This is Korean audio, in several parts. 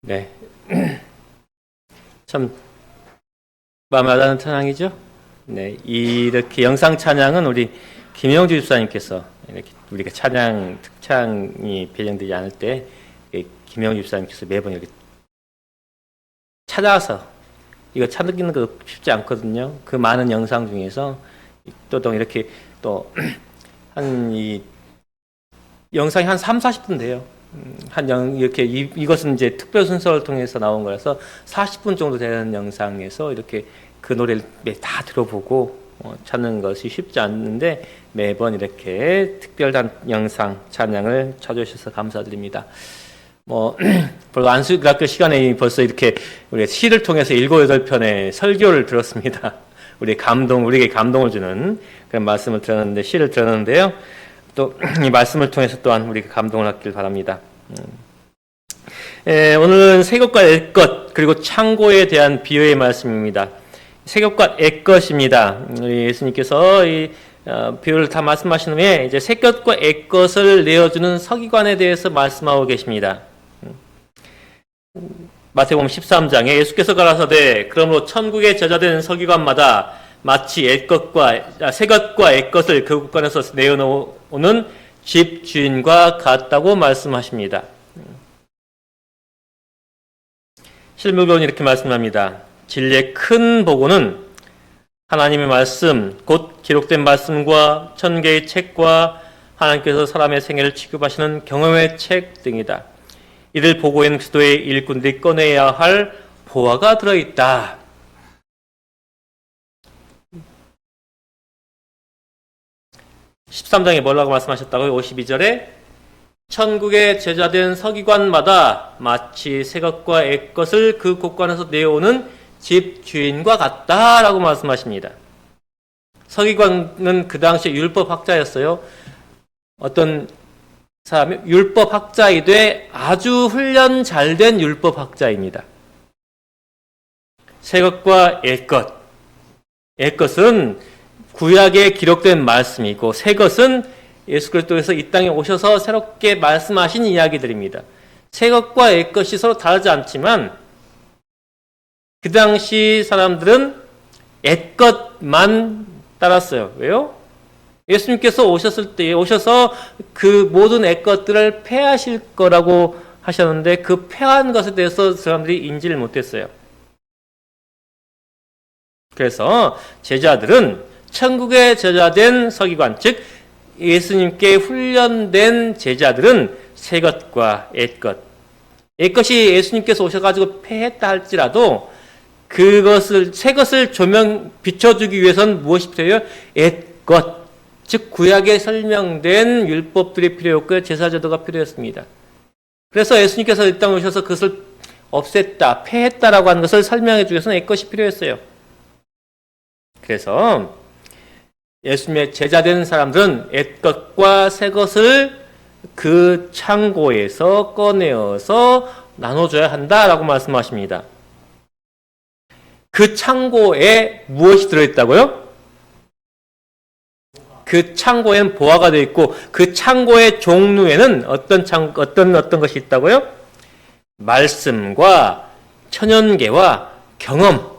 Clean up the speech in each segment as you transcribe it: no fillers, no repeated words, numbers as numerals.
네. 참 마음에 와닿는 찬양이죠. 네, 이렇게 영상 찬양은 우리 김영주 집사님께서 이렇게 우리가 찬양 특창이 배정되지 않을 때 김영주 집사님께서 매번 이렇게 찾아와서 이거 찾는 거 쉽지 않거든요. 그 많은 영상 중에서 또 이렇게 또 한 이 영상이 한 3, 40분 돼요. 이렇게 이것은 이제 특별 순서를 통해서 나온 거라서 40분 정도 되는 영상에서 이렇게 그 노래를 다 들어보고 찾는 것이 쉽지 않는데 매번 이렇게 특별한 영상 찬양을 찾아주셔서 감사드립니다. 별로 안수기독교 시간에 벌써 이렇게 우리 시를 통해서 7, 8편의 설교를 들었습니다. 우리에게 감동을 주는 그런 말씀을 들었는데, 시를 들었는데요. 또 이 말씀을 통해서 또한 우리가 감동을 받길 바랍니다. 오늘은 새 것과 옛 것 그리고 창고에 대한 비유의 말씀입니다. 새 것과 옛 것입니다. 우리 예수님께서 이 비유를 다 말씀하신 후에 이제 새 것과 옛 것을 내어주는 서기관에 대해서 말씀하고 계십니다. 마태복음 13장에 예수께서 가라사대 그러므로 천국에 저자된 서기관마다 마치 새 것과 옛 것을 그 국간에서 내어놓는 집 주인과 같다고 말씀하십니다. 실무변이 이렇게 말씀합니다. 진리의 큰 보고는 하나님의 말씀, 곧 기록된 말씀과 천개의 책과 하나님께서 사람의 생애를 취급하시는 경험의 책 등이다. 이를 보고인 그리스도의 일꾼들이 꺼내야 할 보화가 들어있다. (13장에) 뭐라고 말씀하셨다고요? 52절에 천국에 제자된 서기관마다 마치 새 것과 옛 것을 그 곳간에서 내어오는 집 주인과 같다라고 말씀하십니다. 서기관은 그 당시에 율법학자였어요. 어떤 사람이 율법학자이되 아주 훈련 잘된 율법학자입니다. 새 것과 옛 것. 옛 것은 구약에 기록된 말씀이고 새 것은 예수 그리스도께서 이 땅에 오셔서 새롭게 말씀하신 이야기들입니다. 새 것과 옛 것이 서로 다르지 않지만 그 당시 사람들은 옛 것만 따랐어요. 왜요? 예수님께서 오셔서 그 모든 옛 것들을 폐하실 거라고 하셨는데 그 폐한 것에 대해서 사람들이 인지를 못했어요. 그래서 제자들은 천국에 제자된 서기관, 즉 예수님께 훈련된 제자들은 새 것과 옛 것. 옛 것이 예수님께서 오셔가지고 폐했다 할지라도 새 것을 비춰주기 위해서는 무엇이 필요해요? 옛 것. 즉 구약에 설명된 율법들이 필요했고 제사제도가 필요했습니다. 그래서 예수님께서 이 땅에 오셔서 그것을 없앴다, 폐했다라고 하는 것을 설명해 주기 위해서는 옛 것이 필요했어요. 그래서 예수님의 제자된 사람들은 옛 것과 새 것을 그 창고에서 꺼내어서 나눠줘야 한다라고 말씀하십니다. 그 창고에 무엇이 들어있다고요? 그 창고에는 보화가 되어 있고 그 창고의 종류에는 어떤 것이 있다고요? 말씀과 천연계와 경험,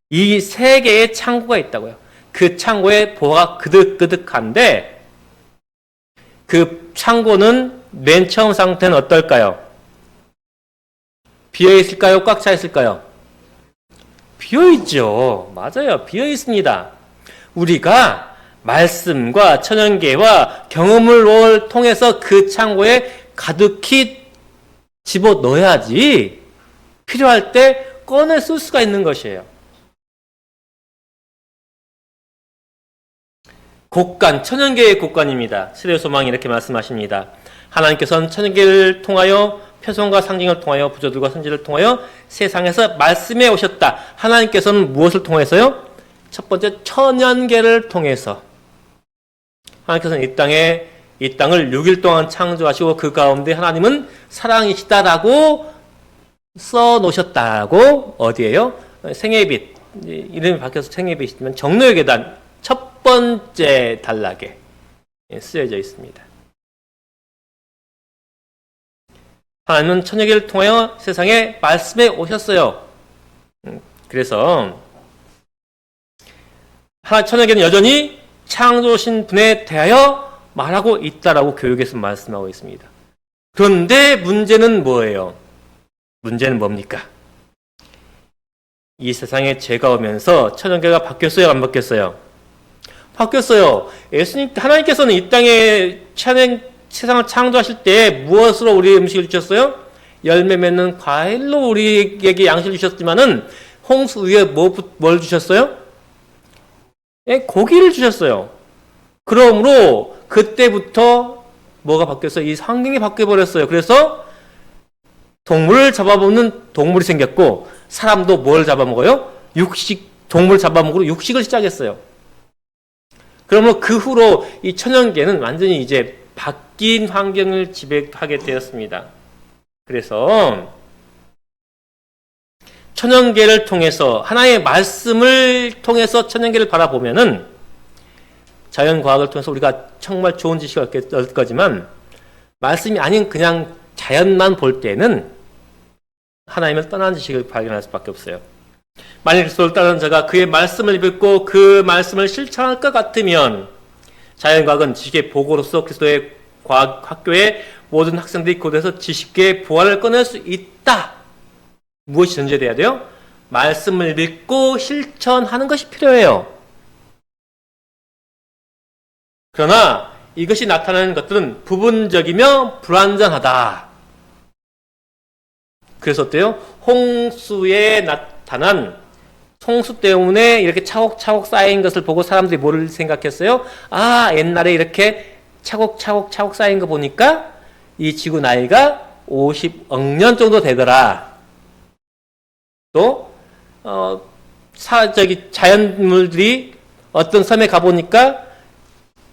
이 세 개의 창고가 있다고요. 그 창고에 보화가 그득그득한데 그 창고는 맨 처음 상태는 어떨까요? 비어 있을까요? 꽉 차 있을까요? 비어 있죠. 맞아요. 비어 있습니다. 우리가 말씀과 천연계와 경험을 통해서 그 창고에 가득히 집어 넣어야지 필요할 때 꺼내 쓸 수가 있는 것이에요. 곡간, 천연계의 곡간입니다. 시대의 소망이 이렇게 말씀하십니다. 하나님께서는 천연계를 통하여 표성과 상징을 통하여 부조들과 선지를 통하여 세상에서 말씀해 오셨다. 하나님께서는 무엇을 통해서요? 첫 번째 천연계를 통해서 하나님께서는 이 땅을 6일 동안 창조하시고 그 가운데 하나님은 사랑이시다라고 써놓으셨다고 어디에요? 생애빛, 이름이 바뀌어서 생애빛이지만 정로의 계단 첫 번째 단락에 쓰여져 있습니다. 하나님은 천여계를 통하여 세상에 말씀해 오셨어요. 그래서 천여계는 여전히 창조신 분에 대하여 말하고 있다라고 교육에서 말씀하고 있습니다. 그런데 문제는 뭐예요? 문제는 뭡니까? 이 세상에 죄가 오면서 천연계가 바뀌었어요? 안 바뀌었어요? 바뀌었어요. 하나님께서는 이 땅에 세상을 창조하실 때 무엇으로 우리의 음식을 주셨어요? 열매 맺는 과일로 우리에게 양식을 주셨지만은 홍수 위에 뭘 주셨어요? 고기를 주셨어요. 그러므로 그때부터 뭐가 바뀌었어요? 이 환경이 바뀌어버렸어요. 그래서 동물을 잡아먹는 동물이 생겼고 사람도 뭘 잡아먹어요? 동물 잡아먹으러 육식을 시작했어요. 그러면 그 후로 이 천연계는 완전히 이제 바뀐 환경을 지배하게 되었습니다. 그래서 천연계를 통해서 하나의 말씀을 통해서 천연계를 바라보면은 자연과학을 통해서 우리가 정말 좋은 지식을 얻을 거지만 말씀이 아닌 그냥 자연만 볼 때는 하나님을 떠난 지식을 발견할 수밖에 없어요. 만일 그리스도를 따르는 자가 그의 말씀을 믿고 그 말씀을 실천할 것 같으면 자연과학은 지식의 보고로서 그리스도의 과학 학교의 모든 학생들이 곧에서 지식계의 보화를 꺼낼 수 있다. 무엇이 전제돼야 돼요? 말씀을 믿고 실천하는 것이 필요해요. 그러나 이것이 나타나는 것들은 부분적이며 불완전하다. 그래서 어때요? 홍수에 나타난 홍수 때문에 이렇게 차곡차곡 쌓인 것을 보고 사람들이 뭐를 생각했어요? 아, 옛날에 이렇게 차곡차곡 쌓인 거 보니까 이 지구 나이가 50억 년 정도 되더라. 또 자연물들이 어떤 섬에 가보니까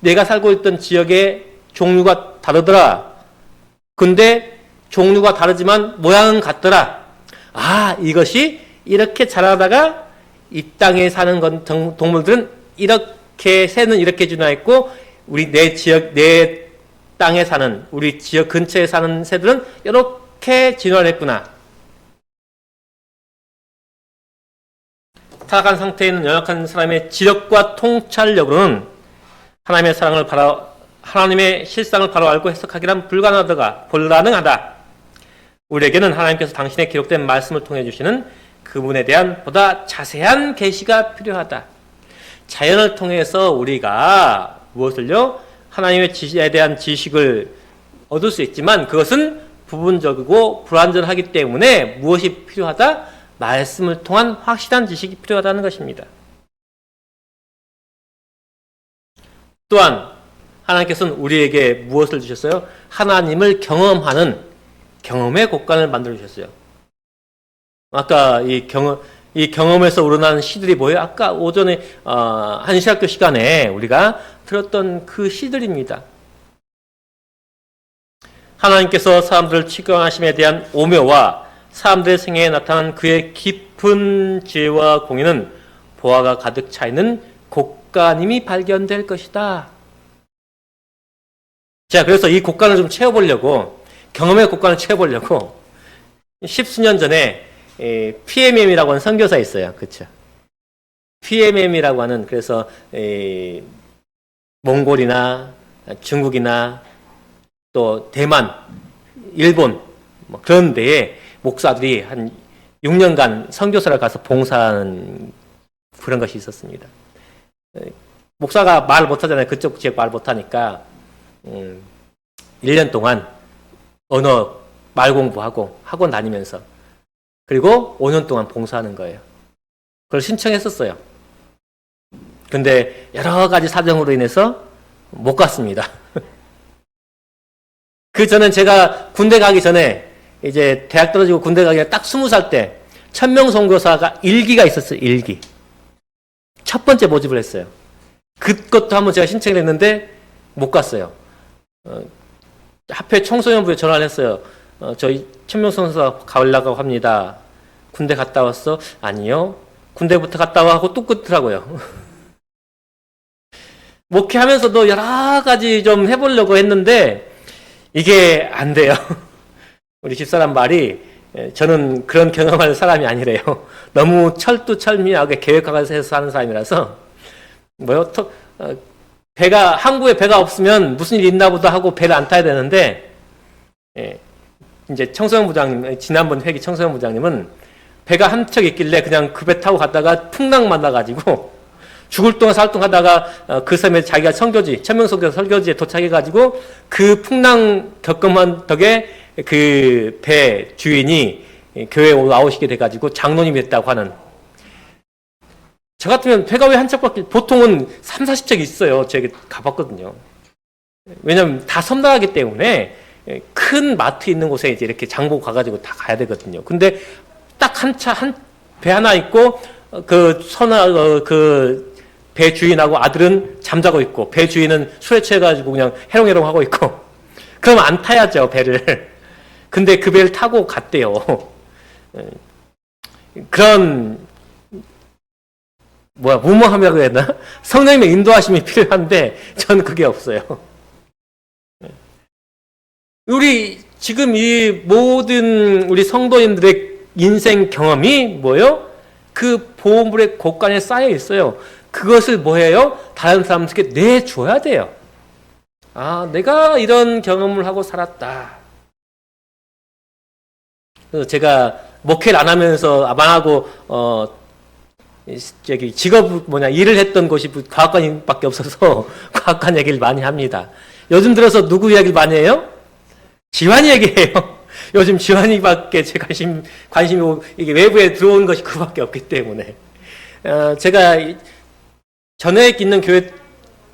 내가 살고 있던 지역의 종류가 다르더라. 근데 종류가 다르지만 모양은 같더라. 아, 이것이 이렇게 자라다가 이 땅에 사는 동물들은 이렇게 새는 이렇게 진화했고 내 땅에 사는 우리 지역 근처에 사는 새들은 이렇게 진화를 했구나. 타락한 상태에 있는 연약한 사람의 지력과 통찰력으로는 하나님의 실상을 바로 알고 해석하기란 불가능하다. 우리에게는 하나님께서 당신의 기록된 말씀을 통해 주시는 그분에 대한 보다 자세한 계시가 필요하다. 자연을 통해서 우리가 무엇을요? 하나님의 지시에 대한 지식을 얻을 수 있지만 그것은 부분적이고 불완전하기 때문에 무엇이 필요하다? 말씀을 통한 확실한 지식이 필요하다는 것입니다. 또한 하나님께서는 우리에게 무엇을 주셨어요? 하나님을 경험하는 경험의 곳간을 만들어 주셨어요. 아까 이 경험에서 우러나는 시들이 뭐예요? 아까 오전에 한시학교 시간에 우리가 들었던 그 시들입니다. 하나님께서 사람들을 취급하심에 대한 오묘와 사람들의 생애에 나타난 그의 깊은 지혜와 공의는 보화가 가득 차 있는 곳간임이 발견될 것이다. 자, 그래서 이 곳간을 좀 채워보려고, 경험의 곳간을 채워보려고 10수년 전에 PMM이라고 하는 선교사 있어요. 그렇죠? PMM이라고 하는, 그래서 몽골이나 중국이나 또 대만, 일본 그런 데에 목사들이 한 6년간 선교사를 가서 봉사하는 그런 것이 있었습니다. 목사가 말 못하잖아요. 그쪽 지역 말 못하니까 1년 동안 언어 말 공부하고 학원 다니면서 그리고 5년 동안 봉사하는 거예요. 그걸 신청했었어요. 근데 여러 가지 사정으로 인해서 못 갔습니다. 그 전엔 제가 군대 가기 전에 이제 대학 떨어지고 군대 가기 전에 딱 20살 때 천명 선교사가 1기가 있었어요. 1기. 첫 번째 모집을 했어요. 그것도 한번 제가 신청을 했는데 못 갔어요. 하필 청소년부에 전화를 했어요. 저희 천명 선교사 가려고 합니다. 군대 갔다 왔어? 아니요. 군대부터 갔다 와 하고 뚝 끊더라고요. 목회하면서도 여러 가지 좀 해보려고 했는데 이게 안 돼요. 우리 집사람 말이 저는 그런 경험할 사람이 아니래요. 너무 철두철미하게 계획하면서 사는 사람이라서 배가 항구에 배가 없으면 무슨 일이 있나 보다 하고 배를 안 타야 되는데 이제 청소년 부장님 지난번 회기 청소년 부장님은 배가 한 척 있길래 그냥 그 배 타고 갔다가 풍랑 만나가지고 죽을 동안 살 동안 하다가 그 섬에 자기가 천명석교 설교지에 도착해가지고 그 풍랑 겪음한 덕에 그 배 주인이 교회에 나오시게 돼가지고 장로님이 됐다고 하는. 저 같으면 배가 왜 한 척밖에, 보통은 3, 40척 있어요. 제가 가봤거든요. 왜냐면 다 섬나가기 때문에 큰 마트 있는 곳에 이제 이렇게 장보 가가지고 다 가야 되거든요. 근데 딱 배 하나 있고 배 주인하고 아들은 잠자고 있고 배 주인은 술에 취해가지고 그냥 해롱해롱 하고 있고 그러면 안 타야죠, 배를. 근데 그 배를 타고 갔대요. 그런 무모함이라고 해야 되나? 성령님의 인도하심이 필요한데 저는 그게 없어요. 우리 지금 이 모든 우리 성도님들의 인생 경험이 뭐예요? 그 보물의 곳간에 쌓여 있어요. 그것을 뭐예요? 다른 사람들에게 내줘야 돼요. 아, 내가 이런 경험을 하고 살았다. 그래서 제가 목회를 안 하면서 안 하고 직업 일을 했던 곳이 과학관밖에 없어서 과학관 얘기를 많이 합니다. 요즘 들어서 누구 이야기를 많이 해요? 지환이 얘기해요. 요즘 지환이밖에 제 관심이 이게 외부에 들어온 것이 그밖에 없기 때문에 제가 전에 있는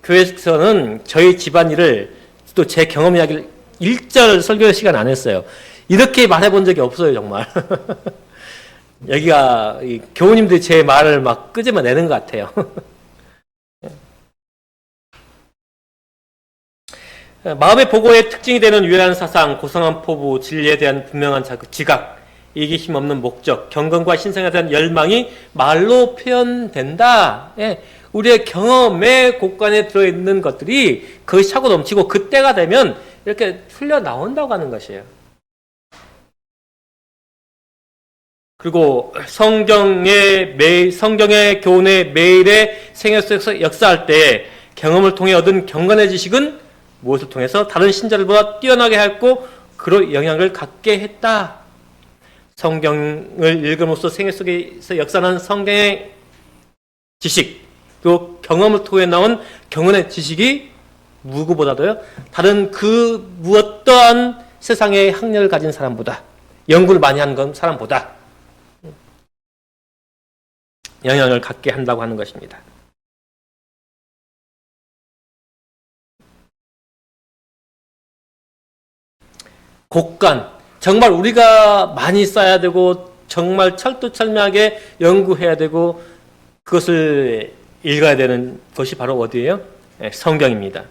교회에서는 저희 집안일을 또 제 경험 이야기를 1절 설교 시간 안 했어요. 이렇게 말해본 적이 없어요, 정말. 여기가 교우님들이 제 말을 막 끄집어내는 것 같아요. 마음의 보고의 특징이 되는 유연한 사상, 고상한 포부, 진리에 대한 분명한 지각, 이기심 없는 목적, 경건과 신성에 대한 열망이 말로 표현된다. 우리의 경험의 곳간에 들어있는 것들이 그것이 차고 넘치고 그때가 되면 이렇게 흘러나온다고 하는 것이에요. 그리고 성경의 교훈의 매일의 생활 속에서 역사할 때 경험을 통해 얻은 경건의 지식은 무엇을 통해서 다른 신자들보다 뛰어나게 했고 그로 영향을 갖게 했다. 성경을 읽음으로써 생애 속에서 역사하는 성경의 지식, 그 경험을 통해 나온 경건의 지식이 누구보다도요 다른 그 무엇떠한 세상의 학력을 가진 사람보다, 연구를 많이 한 사람보다 영향을 갖게 한다고 하는 것입니다. 곳간, 정말 우리가 많이 써야 되고 정말 철두철미하게 연구해야 되고 그것을 읽어야 되는 것이 바로 어디예요? 성경입니다.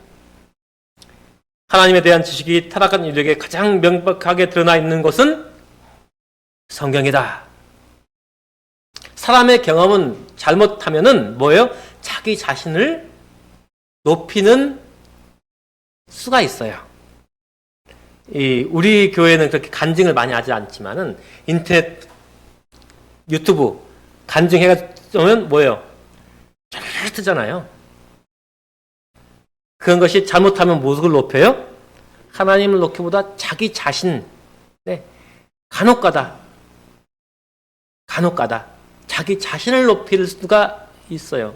하나님에 대한 지식이 타락한 인류에게 가장 명백하게 드러나 있는 것은 성경이다. 사람의 경험은 잘못하면은 뭐예요? 자기 자신을 높이는 수가 있어요. 우리 교회는 그렇게 간증을 많이 하지 않지만은 인터넷, 유튜브 간증해가면 뭐예요? 잘 뜨잖아요. 그런 것이 잘못하면 무엇을 높여요? 하나님을 높이보다 자기 자신, 간혹가다 자기 자신을 높일 수가 있어요.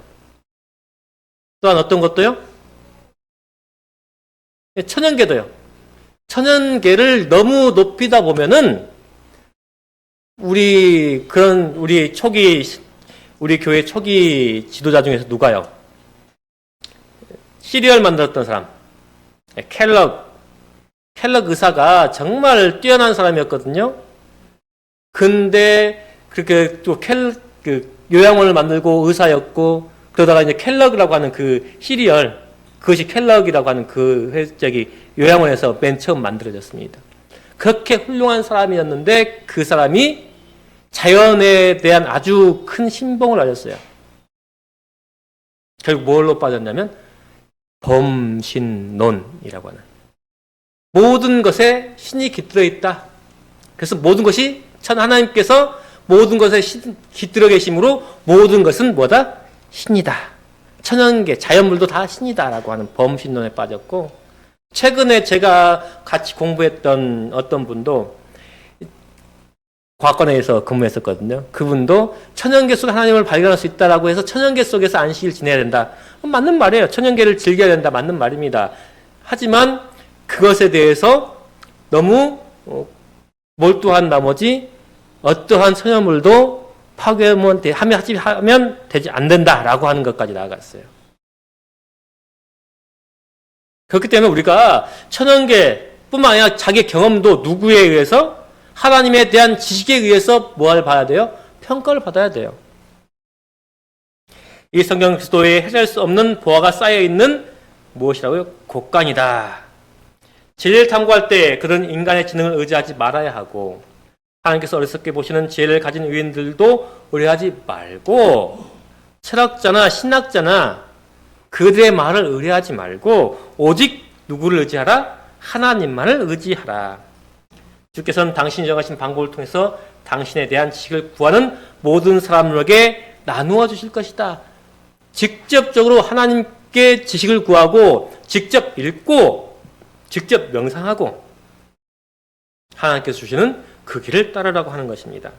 또한 어떤 것도요? 천연계도요. 천연계를 너무 높이다 보면은 우리 교회 초기 지도자 중에서 누가요? 시리얼 만들었던 사람, 켈럭 의사가 정말 뛰어난 사람이었거든요. 근데 그렇게 또 요양원을 만들고 의사였고 그러다가 이제 켈럭이라고 하는 그 시리얼, 그것이 켈럭이라고 하는 요양원에서 맨 처음 만들어졌습니다. 그렇게 훌륭한 사람이었는데 그 사람이 자연에 대한 아주 큰 신봉을 알렸어요. 결국 뭘로 빠졌냐면 범신론이라고 하는, 모든 것에 신이 깃들어 있다. 그래서 모든 것이 하나님께서 모든 것에 깃들어 계심으로 모든 것은 뭐다? 신이다. 천연계, 자연물도 다 신이다라고 하는 범신론에 빠졌고, 최근에 제가 같이 공부했던 어떤 분도 과학관에서 근무했었거든요. 그분도 천연계 속에 하나님을 발견할 수 있다라고 해서 천연계 속에서 안식일 지내야 된다. 맞는 말이에요. 천연계를 즐겨야 된다. 맞는 말입니다. 하지만 그것에 대해서 너무 몰두한 나머지 어떠한 천연물도 파괴하면 되지 안 된다라고 하는 것까지 나아갔어요. 그렇기 때문에 우리가 천연계뿐만 아니라 자기 경험도 누구에 의해서 하나님에 대한 지식에 의해서 뭐를 봐야 돼요? 평가를 받아야 돼요. 이 성경 그리스도에 해결할 수 없는 보화가 쌓여있는 무엇이라고요? 곡간이다. 진리를 탐구할 때 그런 인간의 지능을 의지하지 말아야 하고, 하나님께서 어리석게 보시는 지혜를 가진 의인들도 의뢰하지 말고, 철학자나 신학자나 그들의 말을 의뢰하지 말고 오직 누구를 의지하라? 하나님만을 의지하라. 주께서는 당신이 정하신 방법을 통해서 당신에 대한 지식을 구하는 모든 사람들에게 나누어 주실 것이다. 직접적으로 하나님께 지식을 구하고 직접 읽고 직접 명상하고 하나님께서 주시는 그 길을 따르라고 하는 것입니다.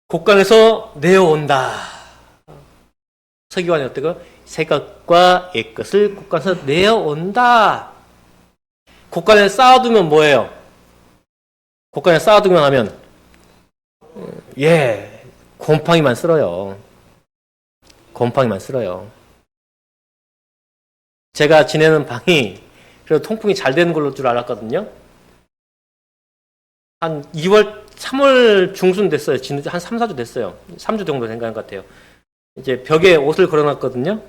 곡간에서 내어온다. 서기관이 어때요? 새 것과 옛 것을 곡간에서 내어온다. 곡간에 쌓아두면 뭐예요? 곡간에 쌓아두기만 하면 곰팡이만 쓸어요. 곰팡이만 쓸어요. 제가 지내는 방이 그래도 통풍이 잘 되는 걸로 줄 알았거든요. 한 3월 중순 됐어요. 한 3, 4주 됐어요. 3주 정도 된 것 같아요. 이제 벽에 옷을 걸어놨거든요.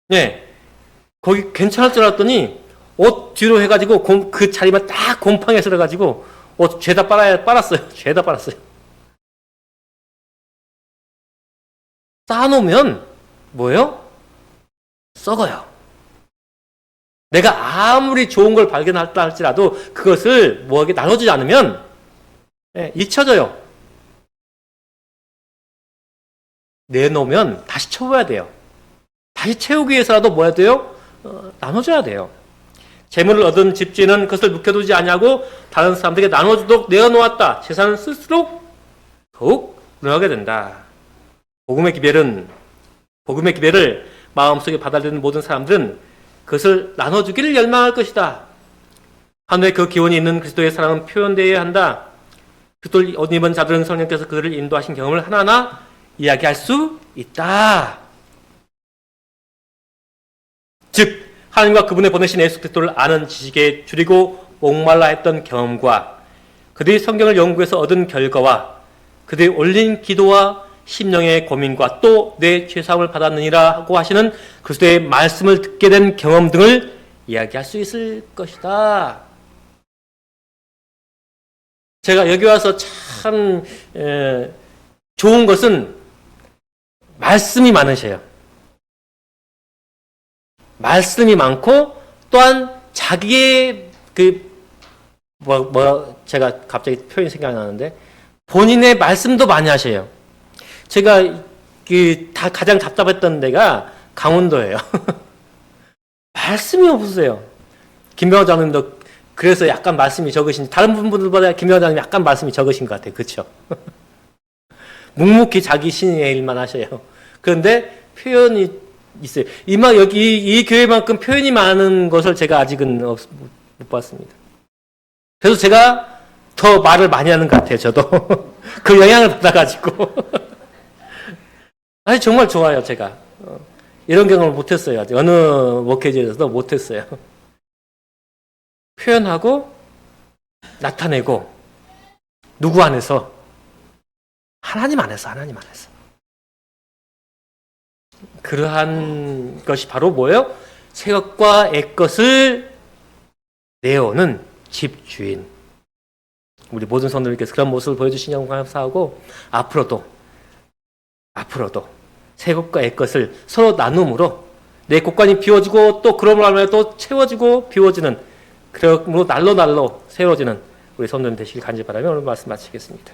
네. 거기 괜찮을 줄 알았더니 옷 뒤로 해가지고 그 자리만 딱 곰팡이 쓸어가지고 옷 죄다 빨았어요. 죄다 빨았어요. 쌓아놓으면 뭐예요? 썩어요. 내가 아무리 좋은 걸 발견했다 할지라도 그것을 뭐하게 나눠주지 않으면 잊혀져요. 내놓으면 다시 채워야 돼요. 다시 채우기 위해서라도 뭐 해야 돼요? 나눠줘야 돼요. 재물을 얻은 집주인은 그것을 묵혀두지 아니하고 다른 사람들에게 나눠주도록 내어놓았다. 재산을 쓸수록 더욱 늘어나게 된다. 복음의 기별을 마음속에 받아들이는 모든 사람들은 그것을 나눠주기를 열망할 것이다. 하늘에 그 기원이 있는 그리스도의 사랑은 표현되어야 한다. 그리스도를 옷 입은 자들은 성령께서 그들을 인도하신 경험을 하나하나 이야기할 수 있다. 즉 하나님과 그분의 보내신 예수 그리스도를 아는 지식에 줄이고 목말라 했던 경험과 그들이 성경을 연구해서 얻은 결과와 그들이 올린 기도와 심령의 고민과 또 내 죄사함을 받았느니라 하고 하시는 그리스도의 말씀을 듣게 된 경험 등을 이야기할 수 있을 것이다. 제가 여기 와서 참 좋은 것은 말씀이 많으셔요. 말씀이 많고 또한 자기의 제가 갑자기 표현이 생각이 나는데 본인의 말씀도 많이 하셔요. 제가 가장 답답했던 데가 강원도예요. 말씀이 없으세요. 김병호 장님도 그래서 약간 말씀이 적으신, 다른 분들보다 김병호 장님 약간 말씀이 적으신 것 같아요. 그렇죠? 묵묵히 자기 신의 일만 하셔요. 그런데 표현이 있어요. 여기 이 교회만큼 표현이 많은 것을 제가 아직은 못 봤습니다. 그래서 제가 더 말을 많이 하는 것 같아요. 저도 그 영향을 받아가지고. 아니 정말 좋아요. 제가 이런 경험을 못했어요. 아직 어느 목회지에서도 못했어요. 표현하고 나타내고 누구 안에서? 하나님 안에서. 그러한 것이 바로 뭐예요? 새 것과 옛 것을 내어오는 집주인. 우리 모든 성도님께서 그런 모습을 보여주시니 감사하고 앞으로도 새 것과 옛 것을 서로 나눔으로 내 곳간이 비워지고 또 그러므로 하면 또 채워지고 비워지는 그러므로 날로 날로 세워지는 우리 성도님 되시길 간절히 바라며 오늘 말씀 마치겠습니다.